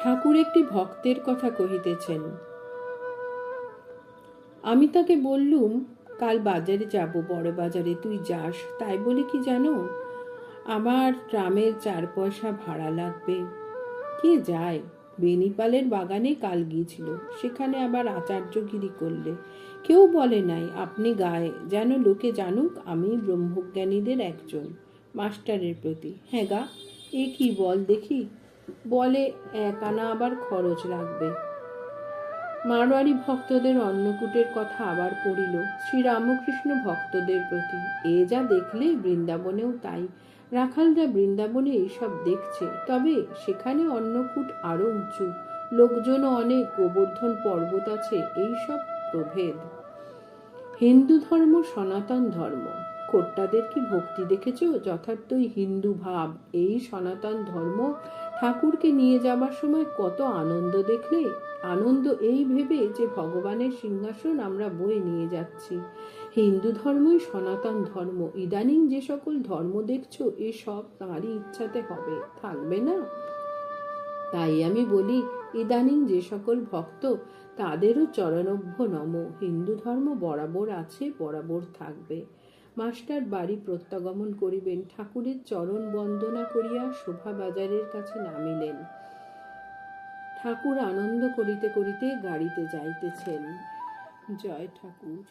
ঠাকুর একটি ভক্তের কথা কহিতেছেন। আমি তাকে বললুম, কাল বাজারে যাব, বড় বাজারে, তুই যাস। তাই বলে কি জানো, আমার ট্রামের 4 পয়সা ভাড়া লাগবে। কে যায়? বেনিপালের বাগানে কাল গিয়েছিল, সেখানে আবার আচার্যগিরি করলে। কেউ বলে নাই আপনি গায়ে, যেন লোকে জানুক আমি ব্রহ্মজ্ঞানীদের একজন, মাস্টারের প্রতি। হ্যাঁ গা, এ কি বল দেখি? বলে 1 আনা আবার খরচ লাগবে। মারোয়ারি ভক্তদের অন্নকূটের কথা আবার পড়িল। শ্রীরামকৃষ্ণ ভক্তদের প্রতি এ যা দেখলে বৃন্দাবনেও তাই। রাখালরা বৃন্দাবনে এইসব দেখছে, তবে সেখানে অন্নকূট আরো উঁচু, লোকজনও অনেক, গোবর্ধন পর্বত আছে, এইসব প্রভেদ। হিন্দু ধর্ম সনাতন ধর্ম। খোট্টাদের কি ভক্তি দেখেছ? যথার্থই হিন্দু ভাব। এই সনাতন ধর্ম ঠাকুরকে নিয়ে যাবার সময় কত আনন্দ দেখলে। আনন্দ এই ভেবে যে ভগবানের সিংহাসন আমরা বয়ে নিয়ে যাচ্ছি। হিন্দু ধর্মই সনাতন ধর্ম। ইদানিং যে সকল ধর্ম দেখছো, এ সব তাঁরই ইচ্ছাতে হবে, থাকবে না। তাই আমি বলি, ইদানিং যে সকল ভক্ত, তাদেরও চরণভ্য নম। হিন্দু ধর্ম বরাবর আছে, বরাবর থাকবে। মাস্টার বাড়ি প্রত্যাগমন করিবেন, ঠাকুরের চরণ বন্দনা করিয়া শোভা বাজারের কাছে নামিলেন। ঠাকুর আনন্দ করিতে করিতে গাড়িতে যাইতেছেন। জয় ঠাকুর।